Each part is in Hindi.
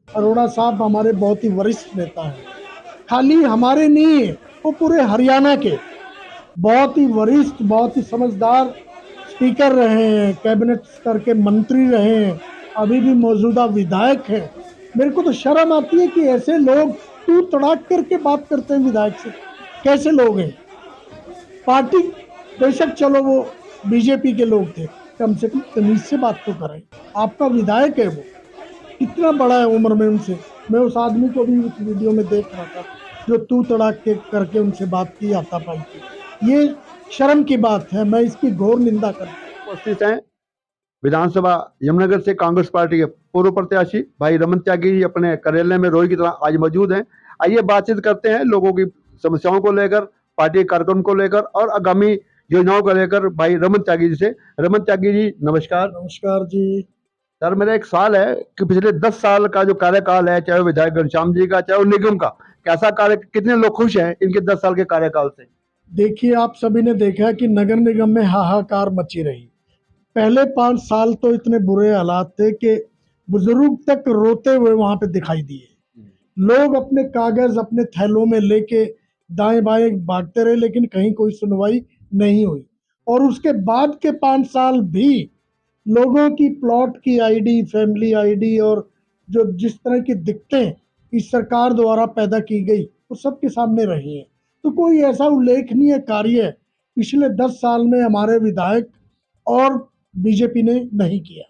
अरोड़ा साहब हमारे बहुत ही वरिष्ठ नेता हैं। खाली हमारे नहीं है, वो पूरे हरियाणा के बहुत ही वरिष्ठ, बहुत ही समझदार स्पीकर रहे हैं, कैबिनेट स्तर के मंत्री रहे हैं, अभी भी मौजूदा विधायक हैं। मेरे को तो शर्म आती है कि ऐसे लोग तू तड़ाक करके बात करते हैं विधायक से। कैसे लोग हैं? पार्टी बेशक चलो वो बीजेपी के लोग थे, कम से कम तमीज से बात तो करें। आपका विधायक है वो, कितना बड़ा है उम्र में उनसे। मैं उस आदमी को भी उस वीडियो में देख रहा था जो तू तड़ाक के करके उनसे बात की, हाथापाई की। ये शर्म की बात है, मैं इसकी घोर निंदा करता हूँ। उपस्थित हैं विधानसभा यमुनानगर से कांग्रेस पार्टी के पूर्व प्रत्याशी भाई रमन त्यागी जी अपने कार्यालय में रोई की तरह आज मौजूद हैं। आइए बातचीत करते हैं लोगों की समस्याओं को लेकर, पार्टी कार्यक्रम को लेकर और आगामी योजनाओं को लेकर भाई रमन त्यागी जी से। रमन त्यागी जी नमस्कार। नमस्कार जी। सर मेरा एक सवाल है कि पिछले 10 साल का जो कार्यकाल है, चाहे वो विधायक घनश्याम जी का चाहे वो निगम का, कैसा कार्य, कितने लोग खुश हैं इनके 10 साल के कार्यकाल से? देखिए, आप सभी ने देखा कि नगर निगम में हाहाकार मची रही। पहले 5 साल तो इतने बुरे हालात थे कि बुजुर्ग तक रोते हुए वहां पे दिखाई दिए। लोग अपने कागज अपने थैलों में लेके दाएं बाएं भागते रहे, लेकिन कहीं कोई सुनवाई नहीं हुई। और उसके बाद के 5 साल भी लोगों की प्लॉट की आईडी, फैमिली आईडी और जो जिस तरह की दिक्कतें इस सरकार द्वारा पैदा की गई वो सबके सामने रही है। तो कोई ऐसा उल्लेखनीय कार्य पिछले 10 साल में हमारे विधायक और बीजेपी ने नहीं किया।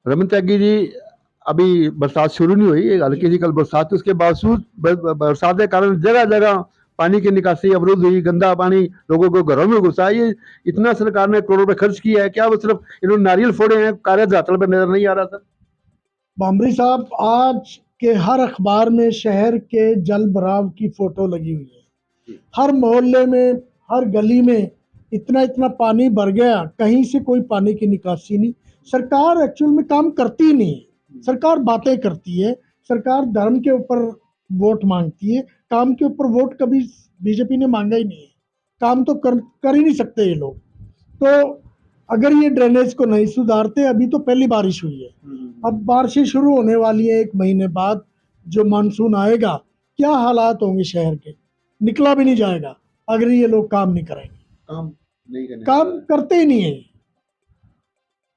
रमन त्यागी जी, अभी बरसात शुरू नहीं हुई, हल्की सी कल बरसात थी, उसके बावजूद बरसात के कारण जगह जगह पानी की निकासी अवरुद्ध हुई, गंदा पानी लोगों को घरों में घुसा। ये इतना सरकार ने करोड़ों रुपए खर्च किया है, क्या वो सिर्फ इन्होंने नारियल फोड़े हैं, कार्य धरातल पर नजर नहीं आ रहा सर? बामरी साहब, आज के हर अखबार में शहर के जल भराव की फोटो लगी हुई है। हर मोहल्ले में, हर गली में इतना इतना पानी भर गया, कहीं से कोई पानी की निकासी नहीं। सरकार एक्चुअल में काम करती नहीं है, सरकार बातें करती है। सरकार धर्म के ऊपर वोट मांगती है, काम के ऊपर वोट कभी बीजेपी ने मांगा ही नहीं है। काम तो कर ही नहीं सकते ये लोग। तो अगर ये ड्रेनेज को नहीं सुधारते, अभी तो पहली बारिश हुई है, अब बारिशें शुरू होने वाली है 1 महीने बाद, जो मानसून आएगा, क्या हालात होंगे शहर के। निकला भी नहीं जाएगा अगर ये लोग काम नहीं करेंगे। काम नहीं करने काम करते ही नहीं है।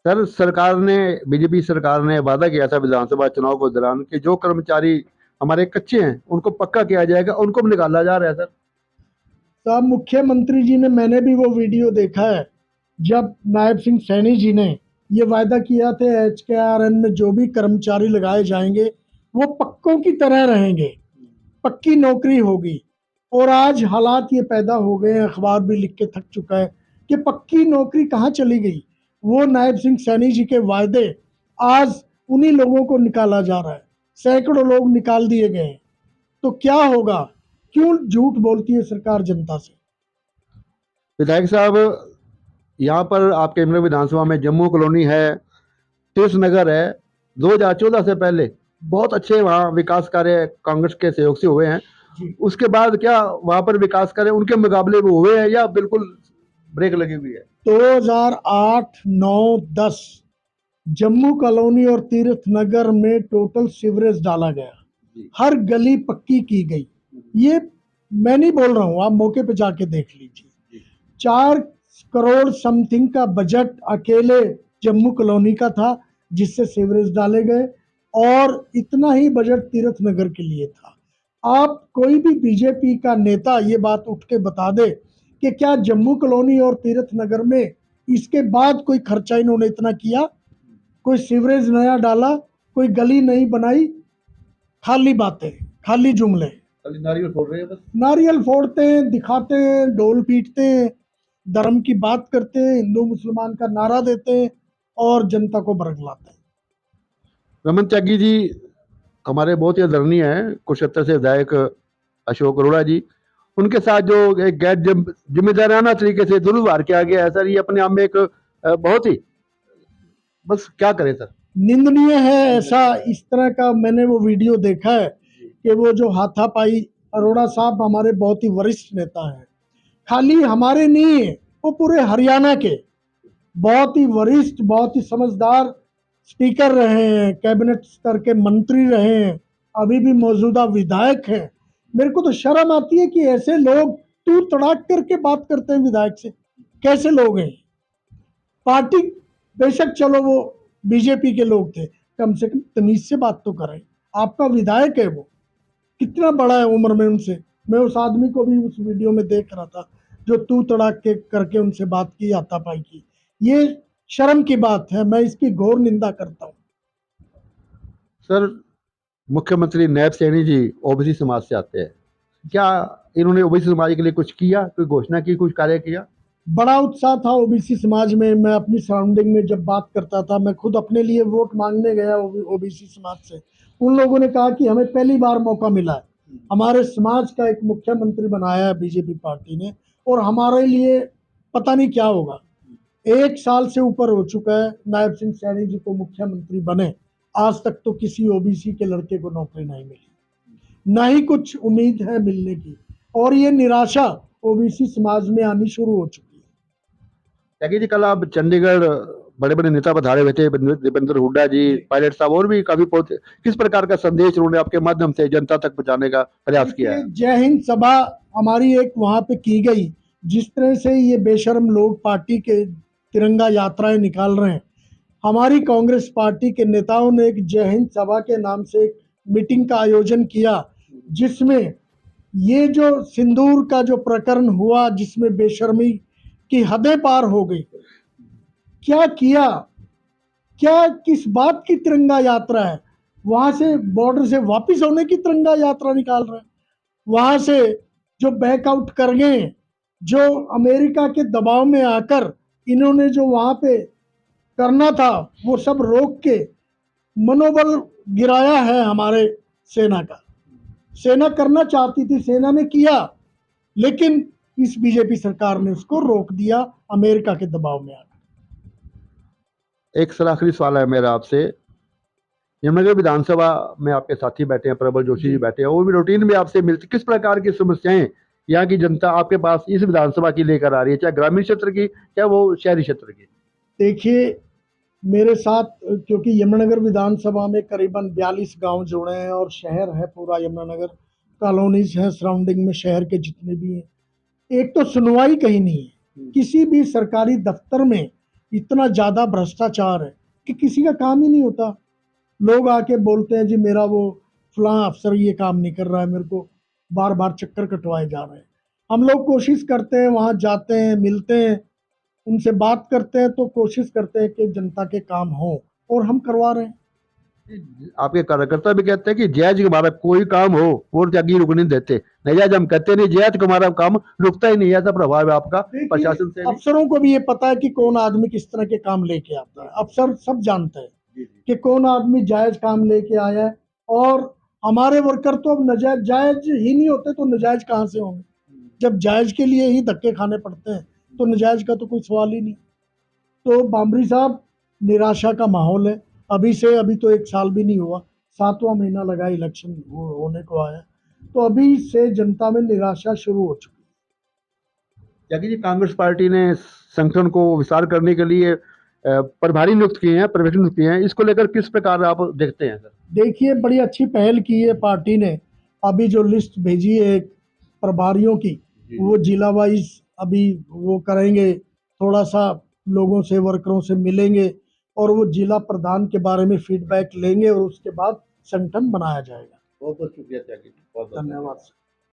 सर, सरकार ने, बीजेपी सरकार ने वादा किया था विधानसभा चुनाव के दौरान कि जो कर्मचारी हमारे कच्चे हैं उनको पक्का किया जाएगा, उनको भी निकाला जा रहा है सर। साहब, मुख्यमंत्री जी ने, मैंने भी वो वीडियो देखा है, जब नायब सिंह सैनी जी ने ये वायदा किया था HKRN में जो भी कर्मचारी लगाए जाएंगे वो पक्कों की तरह रहेंगे, पक्की नौकरी होगी। और आज हालात ये पैदा हो गए हैं, अखबार भी लिख के थक चुका है कि पक्की नौकरी कहाँ चली गई। वो नायब सिंह सैनी जी के वायदे आज उन्हीं लोगों को निकाला जा रहा है। सैकड़ों लोग निकाल दिए गए हैं। तो क्या होगा? क्यों झूठ बोलती है सरकार जनता से? विधायक साहब, यहाँ पर आपके विधानसभा में जम्मू कॉलोनी है, तीर्थ नगर है, 2014 से पहले बहुत अच्छे वहाँ विकास कार्य कांग्रेस के सहयोग से हुए हैं। उसके बाद क्या वहाँ पर विकास कार्य उनके मुकाबले में हुए हैं या बिल्कुल ब्रेक लगी हुई है? 2008, 9, 10 जम्मू कॉलोनी और तीर्थ नगर में टोटल सीवरेज डाला गया, हर गली पक्की की गई। ये मैं नहीं बोल रहा हूँ, आप मौके पे जाके देख लीजिए। 4 करोड़ समथिंग का बजट अकेले जम्मू कॉलोनी का था जिससे सीवरेज डाले गए, और इतना ही बजट तीर्थ नगर के लिए था। आप कोई भी बीजेपी का नेता ये बात उठ के बता दे कि क्या जम्मू कॉलोनी और तीर्थ नगर में इसके बाद कोई खर्चा इन्होंने इतना किया? कोई सीवरेज नया डाला, कोई गली नहीं बनाई? खाली बातें, खाली जुमले। नारियल फोड़ रहे हैं बस। नारियल फोड़ते हैं, दिखाते हैं, ढोल पीटते हैं, धर्म की बात करते हैं, हिंदू मुसलमान का नारा देते हैं और जनता को बरगलाते हैं। रमन त्यागी जी हमारे बहुत ही आदरणीय हैं, कुरुक्षेत्र से विधायक अशोक अरोड़ा जी, उनके साथ जो एक गैर जिम्मेदाराना तरीके से दुर्व्यवहार किया गया है सर, ये अपने आप में एक बहुत ही, बस क्या करें सर। निंदनीय है ऐसा। इस तरह का मैंने वो वीडियो देखा है कि वो जो हाथापाई, अरोड़ा साहब हमारे बहुत ही वरिष्ठ नेता हैं, खाली हमारे नहीं है, वो पूरे हरियाणा के बहुत ही वरिष्ठ, बहुत ही समझदार स्पीकर रहे हैं, कैबिनेट स्तर के मंत्री रहे हैं, अभी भी मौजूदा विधायक हैं। मेरे को तो शर्म आती है कि ऐसे लोग तू तड़ाक करके बात करते हैं विधायक से। कैसे लोग हैं? पार्टी बेशक चलो वो बीजेपी के लोग थे, कम से कम तमीज से बात तो करें। आपका विधायक है, वो कितना बड़ा है उम्र में उनसे। मैं उस आदमी को भी उस वीडियो में देख रहा था जो तू तड़ाक के करके उनसे बात की, हाथापाई की। ये शर्म की बात है, मैं इसकी घोर निंदा करता हूँ। सर, मुख्यमंत्री नैब सैनी जी ओबीसी समाज से आते हैं, क्या इन्होंने ओबीसी समाज के लिए कुछ किया, कोई घोषणा की, कुछ कार्य किया? बड़ा उत्साह था ओबीसी समाज में। मैं अपनी सराउंडिंग में जब बात करता था, मैं खुद अपने लिए वोट मांगने गया ओबीसी समाज से, उन लोगों ने कहा कि हमें पहली बार मौका मिला है, हमारे समाज का एक मुख्यमंत्री बनाया है बीजेपी पार्टी ने, और हमारे लिए पता नहीं क्या होगा। 1 साल से ऊपर हो चुका है नायब सिंह सैनी जी को मुख्यमंत्री बने, आज तक तो किसी ओबीसी के लड़के को नौकरी नहीं मिली, ना ही कुछ उम्मीद है मिलने की, और ये निराशा ओबीसी समाज में आनी शुरू हो चुकी है। त्यागी जी, कल आप चंडीगढ़ बड़े बड़े नेता पधारे हुए थे, दीपेंद्र हुड्डा जी, पायलट साहब और भी काफी पहुंचे। किस प्रकार का संदेश उन्होंने आपके माध्यम से जनता तक पहुंचाने का प्रयास किया है? जय हिंद सभा हमारी एक वहां पे की गई। जिस तरह से ये बेशर्म लोग पार्टी के तिरंगा यात्राएं निकाल रहे हैं, हमारी कांग्रेस पार्टी के नेताओं ने एक जय हिंद सभा के नाम से एक मीटिंग का आयोजन किया, जिसमें ये जो सिंदूर का जो प्रकरण हुआ, जिसमें बेशर्मी की हदें पार हो गई। क्या किया, क्या किस बात की तिरंगा यात्रा है? वहां से बॉर्डर से वापस होने की तिरंगा यात्रा निकाल रहे हैं। वहां से जो बैकआउट कर गए, जो अमेरिका के दबाव में आकर इन्होंने जो वहां पे करना था वो सब रोक के मनोबल गिराया है हमारे सेना का। सेना करना चाहती थी, सेना ने किया, लेकिन इस बीजेपी सरकार ने उसको रोक दिया अमेरिका के दबाव में आकर। एक सर आखिरी सवाल है मेरा आपसे। यमुनानगर विधानसभा में आपके साथी बैठे हैं, प्रबल जोशी जी बैठे हैं, वो भी रूटीन में आपसे मिलती, किस प्रकार की समस्याएं यहाँ की जनता आपके पास इस विधानसभा की लेकर आ रही है, चाहे ग्रामीण क्षेत्र की चाहे वो शहरी क्षेत्र की? देखिए, मेरे साथ, क्योंकि यमुनानगर विधानसभा में करीबन 42 गांव जुड़े हैं और शहर है पूरा यमुनानगर, कॉलोनीज हैं सराउंडिंग में शहर के जितने भी हैं, एक तो सुनवाई कहीं नहीं है। किसी भी सरकारी दफ्तर में इतना ज्यादा भ्रष्टाचार है कि किसी का काम ही नहीं होता। लोग आके बोलते हैं जी मेरा वो फलां अफसर ये काम नहीं कर रहा है, मेरे को बार बार चक्कर कटवाए जा रहे हैं। हम लोग कोशिश करते हैं, वहां जाते हैं, मिलते हैं, उनसे बात करते हैं, तो कोशिश करते हैं कि जनता के काम हो, और हम करवा रहे हैं। आपके कार्यकर्ता भी कहते हैं कि जायज हमारा कोई काम हो और त्यागी रुकने नहीं देते, नजायज हम कहते नहीं, जायज हमारा काम रुकता ही नहीं है। ऐसा प्रभाव है आपका प्रशासन से भी? अफसरों को भी ये पता है कि कौन आदमी किस तरह के काम लेके आता है। अफसर सब जानते हैं कि कौन आदमी जायज काम लेके आया है, और हमारे वर्कर तो अब नजायज जायज ही नहीं होते तो नजायज कहाँ से होंगे? जब जायज के लिए ही धक्के खाने पड़ते हैं तो नजायज का तो कोई सवाल ही नहीं। तो बामरी साहब, निराशा का माहौल है अभी तो 1 साल भी नहीं हुआ, 7वां महीना लगा इलेक्शन होने को आया, तो अभी से जनता में निराशा शुरू हो चुकी है। त्यागी जी, कांग्रेस पार्टी ने संगठन को विस्तार करने के लिए प्रभारी नियुक्त किए हैं, पर्यवेक्षक नियुक्त किए हैं, इसको लेकर किस प्रकार आप देखते हैं सर? देखिए, बड़ी अच्छी पहल की है पार्टी ने। अभी जो लिस्ट भेजी है प्रभारियों की, वो जिला वाइज अभी वो करेंगे, थोड़ा सा लोगों से, वर्करों से मिलेंगे, और वो जिला प्रधान के बारे में फीडबैक लेंगे, और उसके बाद संगठन बनाया जाएगा। बहुत बहुत शुक्रिया त्यागी जी, बहुत धन्यवाद।